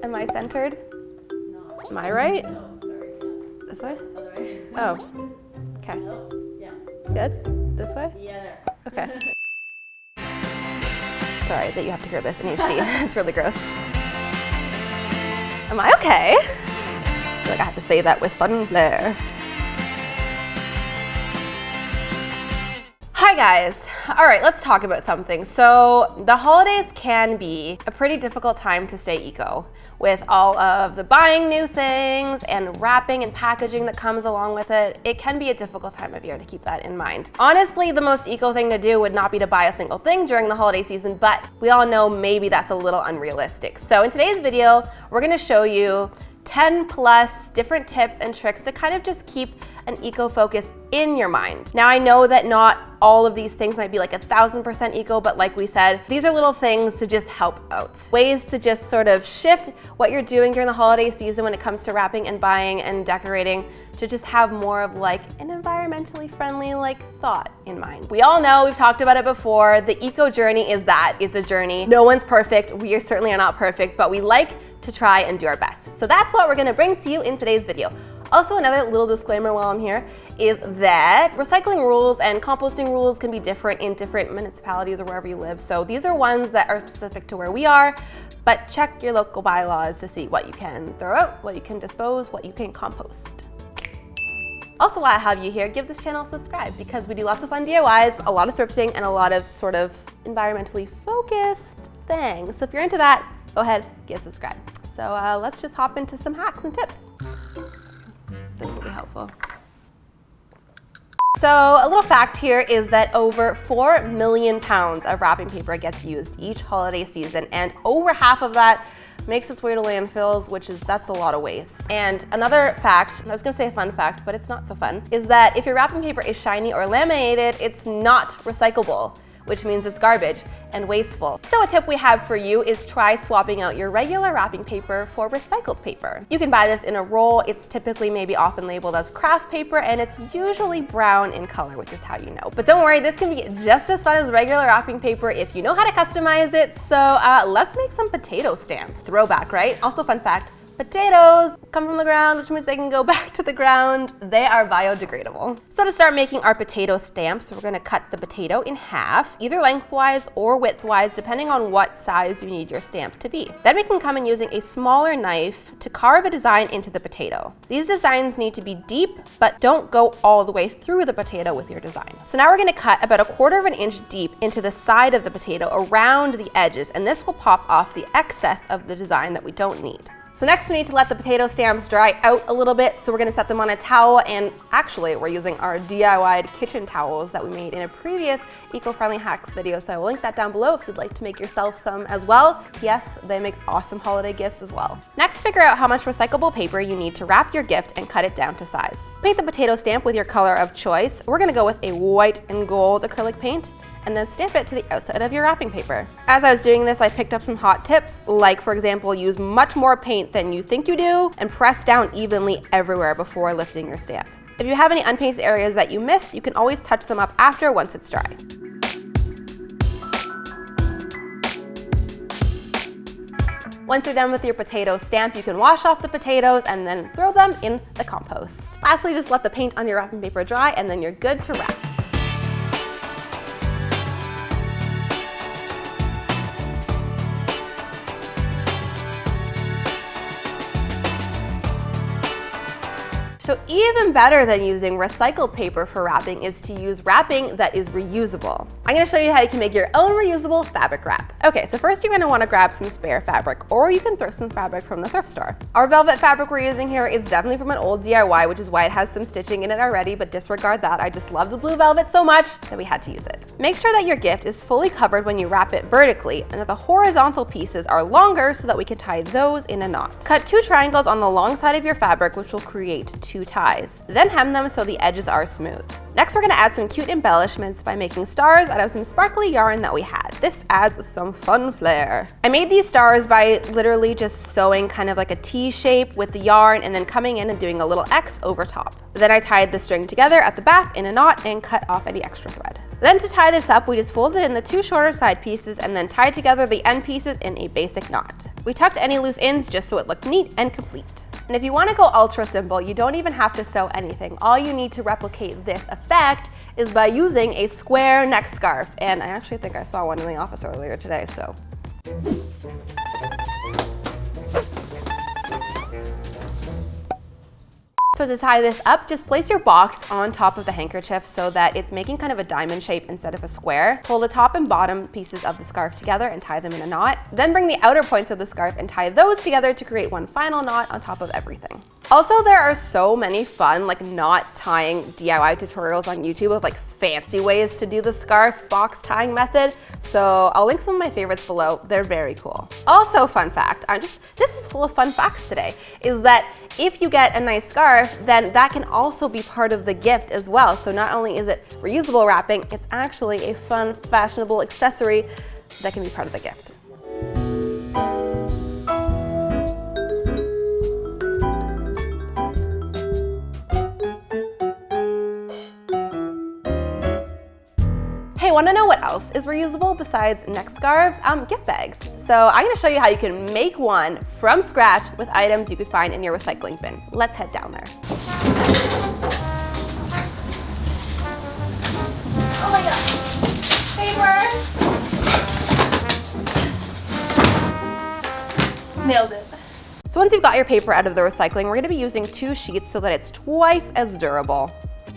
Am I centered? No. Am I right? No, sorry. Yeah. This way? Other way. Oh, okay. No. Yeah. Good? This way? Yeah. Okay. Sorry that you have to hear this in HD. It's really gross. Am I okay? I feel like I have to say that with fun flair. Hi guys. All right, let's talk about something. So the holidays can be a pretty difficult time to stay eco with all of the buying new things and wrapping and packaging that comes along with it. It can be a difficult time of year to keep that in mind. Honestly, the most eco thing to do would not be to buy a single thing during the holiday season, but we all know maybe that's a little unrealistic. So in today's video, we're gonna show you 10 plus different tips and tricks to kind of just keep an eco focus in your mind. Now I know that not all of these things might be like 1000% eco, but like we said, these are little things to just help out. Ways to just sort of shift what you're doing during the holiday season when it comes to wrapping and buying and decorating to just have more of like an environmentally friendly like thought in mind. We all know, we've talked about it before, the eco journey is that, it's a journey. No one's perfect, we certainly are not perfect, but we like to try and do our best. So that's what we're gonna bring to you in today's video. Also, another little disclaimer while I'm here is that recycling rules and composting rules can be different in different municipalities or wherever you live. So these are ones that are specific to where we are, but check your local bylaws to see what you can throw out, what you can dispose, what you can compost. Also, while I have you here, give this channel a subscribe because we do lots of fun DIYs, a lot of thrifting, and a lot of sort of environmentally focused things. So if you're into that, go ahead, give subscribe. So let's just hop into some hacks and tips. This will be helpful. So a little fact here is that over 4 million pounds of wrapping paper gets used each holiday season, and over half of that makes its way to landfills, that's a lot of waste. And another fact, I was gonna say a fun fact, but it's not so fun, is that if your wrapping paper is shiny or laminated, it's not recyclable, which means it's garbage and wasteful. So a tip we have for you is try swapping out your regular wrapping paper for recycled paper. You can buy this in a roll. It's typically maybe often labeled as craft paper, and it's usually brown in color, which is how you know. But don't worry, this can be just as fun as regular wrapping paper if you know how to customize it. So let's make some potato stamps. Throwback, right? Also fun fact, potatoes come from the ground, which means they can go back to the ground. They are biodegradable. So to start making our potato stamps, we're gonna cut the potato in half, either lengthwise or widthwise, depending on what size you need your stamp to be. Then we can come in using a smaller knife to carve a design into the potato. These designs need to be deep, but don't go all the way through the potato with your design. So now we're gonna cut about 1/4 inch deep into the side of the potato around the edges, and this will pop off the excess of the design that we don't need. So next we need to let the potato stamps dry out a little bit. So we're gonna set them on a towel, and actually we're using our DIY kitchen towels that we made in a previous eco-friendly hacks video. So I will link that down below if you'd like to make yourself some as well. Yes, they make awesome holiday gifts as well. Next, figure out how much recyclable paper you need to wrap your gift and cut it down to size. Paint the potato stamp with your color of choice. We're gonna go with a white and gold acrylic paint, and then stamp it to the outside of your wrapping paper. As I was doing this, I picked up some hot tips, like for example, use much more paint than you think you do, and press down evenly everywhere before lifting your stamp. If you have any unpainted areas that you missed, you can always touch them up after once it's dry. Once you're done with your potato stamp, you can wash off the potatoes and then throw them in the compost. Lastly, just let the paint on your wrapping paper dry, and then you're good to wrap. So even better than using recycled paper for wrapping is to use wrapping that is reusable. I'm gonna show you how you can make your own reusable fabric wrap. Okay, so first you're gonna wanna grab some spare fabric, or you can throw some fabric from the thrift store. Our velvet fabric we're using here is definitely from an old DIY, which is why it has some stitching in it already, but disregard that. I just love the blue velvet so much that we had to use it. Make sure that your gift is fully covered when you wrap it vertically, and that the horizontal pieces are longer so that we can tie those in a knot. Cut 2 triangles on the long side of your fabric, which will create 2 ties. Then hem them so the edges are smooth. Next, we're gonna add some cute embellishments by making stars out of some sparkly yarn that we had. This adds some fun flair. I made these stars by literally just sewing kind of like a T shape with the yarn and then coming in and doing a little X over top. Then I tied the string together at the back in a knot and cut off any extra thread. Then to tie this up, we just folded in the two shorter side pieces and then tied together the end pieces in a basic knot. We tucked any loose ends just so it looked neat and complete. And if you want to go ultra simple, you don't even have to sew anything. All you need to replicate this effect is by using a square neck scarf. And I actually think I saw one in the office earlier today, so. So to tie this up, just place your box on top of the handkerchief so that it's making kind of a diamond shape instead of a square. Pull the top and bottom pieces of the scarf together and tie them in a knot. Then bring the outer points of the scarf and tie those together to create one final knot on top of everything. Also, there are so many fun knot tying DIY tutorials on YouTube of fancy ways to do the scarf box tying method. So I'll link some of my favorites below. They're very cool. Also, fun fact, this is full of fun facts today, is that if you get a nice scarf, then that can also be part of the gift as well. So not only is it reusable wrapping, it's actually a fun, fashionable accessory that can be part of the gift. Hey, want to know what else is reusable besides neck scarves? Gift bags. So I'm going to show you how you can make one from scratch with items you could find in your recycling bin. Let's head down there. Oh my God! Paper! Nailed it. So once you've got your paper out of the recycling, we're going to be using 2 sheets so that it's twice as durable.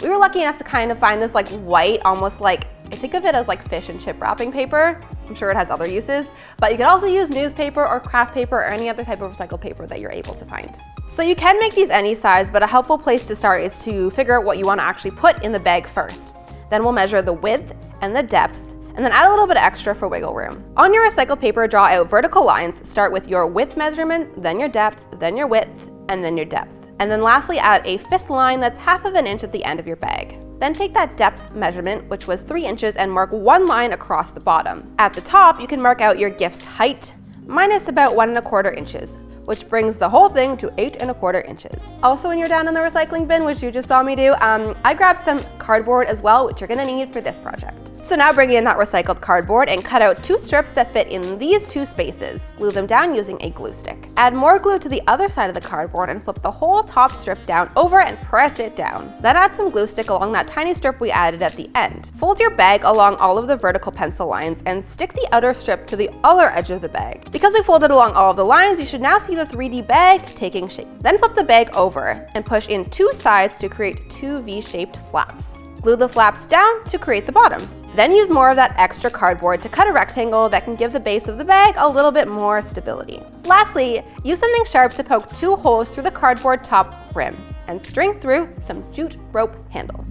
We were lucky enough to kind of find this white, almost I think of it as fish and chip wrapping paper. I'm sure it has other uses, but you could also use newspaper or craft paper or any other type of recycled paper that you're able to find. So you can make these any size, but a helpful place to start is to figure out what you want to actually put in the bag first. Then we'll measure the width and the depth, and then add a little bit extra for wiggle room. On your recycled paper, draw out vertical lines. Start with your width measurement, then your depth, then your width, and then your depth. And then lastly, add a 5th line that's 1/2 inch at the end of your bag. Then take that depth measurement, which was 3 inches, and mark 1 line across the bottom. At the top, you can mark out your gift's height minus about 1 1/4 inches, which brings the whole thing to 8 1/4 inches. Also, when you're down in the recycling bin, which you just saw me do, I grabbed some cardboard as well, which you're gonna need for this project. So now bring in that recycled cardboard and cut out 2 strips that fit in these 2 spaces. Glue them down using a glue stick. Add more glue to the other side of the cardboard and flip the whole top strip down over and press it down. Then add some glue stick along that tiny strip we added at the end. Fold your bag along all of the vertical pencil lines and stick the outer strip to the other edge of the bag. Because we folded along all of the lines, you should now see the 3D bag taking shape. Then flip the bag over and push in 2 sides to create 2 V-shaped flaps. Glue the flaps down to create the bottom. Then use more of that extra cardboard to cut a rectangle that can give the base of the bag a little bit more stability. Lastly, use something sharp to poke 2 holes through the cardboard top rim and string through some jute rope handles.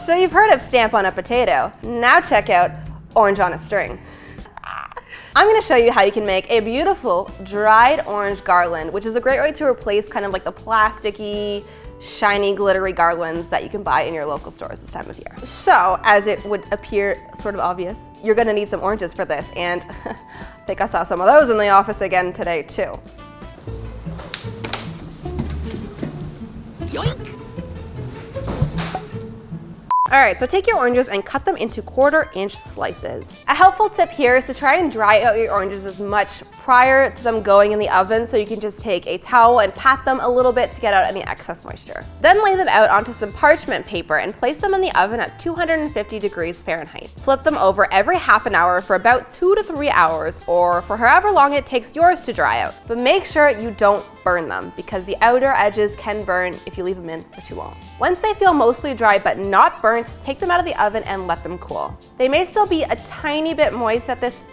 So you've heard of stamp on a potato. Now check out orange on a string. I'm going to show you how you can make a beautiful dried orange garland, which is a great way to replace kind of the plasticky, shiny, glittery garlands that you can buy in your local stores this time of year. So, as it would appear sort of obvious, you're going to need some oranges for this, and I think I saw some of those in the office again today too. Yoink! All right, so take your oranges and cut them into 1/4 inch slices. A helpful tip here is to try and dry out your oranges as much prior to them going in the oven, so you can just take a towel and pat them a little bit to get out any excess moisture. Then lay them out onto some parchment paper and place them in the oven at 250 degrees Fahrenheit. Flip them over every 1/2 hour for about 2 to 3 hours, or for however long it takes yours to dry out. But make sure you don't burn them, because the outer edges can burn if you leave them in for too long. Once they feel mostly dry but not burnt, take them out of the oven and let them cool. They may still be a tiny bit moist at this,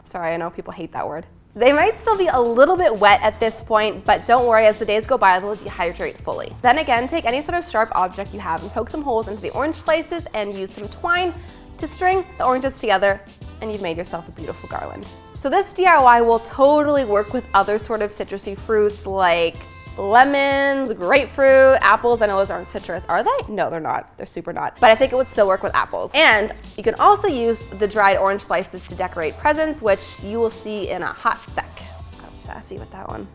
sorry, I know people hate that word. They might still be a little bit wet at this point, but don't worry, as the days go by, they'll dehydrate fully. Then again, take any sort of sharp object you have and poke some holes into the orange slices and use some twine to string the oranges together, and you've made yourself a beautiful garland. So this DIY will totally work with other sort of citrusy fruits like lemons, grapefruit, apples. I know those aren't citrus, are they? No, they're not. They're super not. But I think it would still work with apples. And you can also use the dried orange slices to decorate presents, which you will see in a hot sec. Got sassy with that one.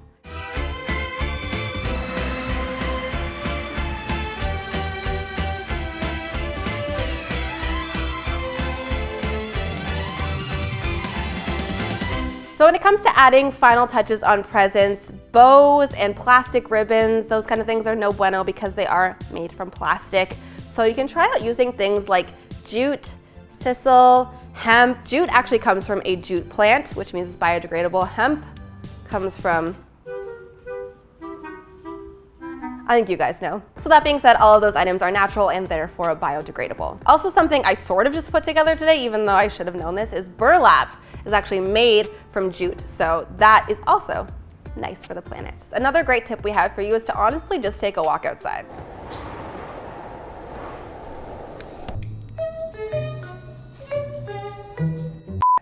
So when it comes to adding final touches on presents, bows and plastic ribbons, those kind of things are no bueno because they are made from plastic. So you can try out using things like jute, sisal, hemp. Jute actually comes from a jute plant, which means it's biodegradable. Hemp comes from, I think you guys know. So that being said, all of those items are natural and therefore biodegradable. Also, something I sort of just put together today, even though I should have known this, is burlap is actually made from jute. So that is also nice for the planet. Another great tip we have for you is to honestly just take a walk outside.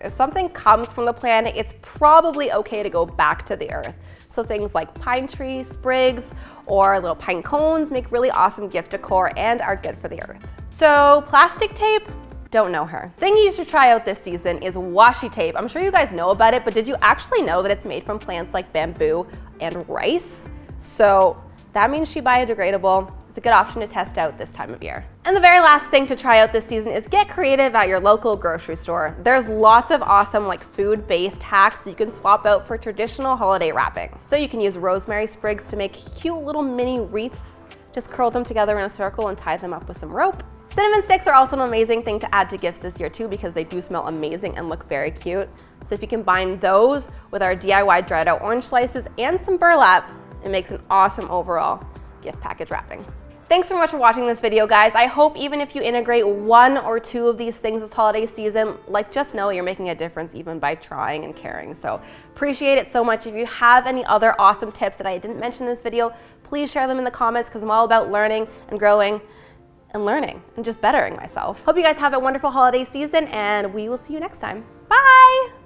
If something comes from the planet, it's probably okay to go back to the earth. So things like pine tree sprigs or little pine cones make really awesome gift decor and are good for the earth. So plastic tape, don't know her. Thing you should try out this season is washi tape. I'm sure you guys know about it, but did you actually know that it's made from plants like bamboo and rice? So that means she's biodegradable. It's a good option to test out this time of year. And the very last thing to try out this season is get creative at your local grocery store. There's lots of awesome like food-based hacks that you can swap out for traditional holiday wrapping. So you can use rosemary sprigs to make cute little mini wreaths. Just curl them together in a circle and tie them up with some rope. Cinnamon sticks are also an amazing thing to add to gifts this year too because they do smell amazing and look very cute. So if you combine those with our DIY dried out orange slices and some burlap, it makes an awesome overall gift package wrapping. Thanks so much for watching this video, guys. I hope even if you integrate one or two of these things this holiday season, like just know you're making a difference even by trying and caring. So appreciate it so much. If you have any other awesome tips that I didn't mention in this video, please share them in the comments because I'm all about learning and growing and learning and just bettering myself. Hope you guys have a wonderful holiday season and we will see you next time. Bye!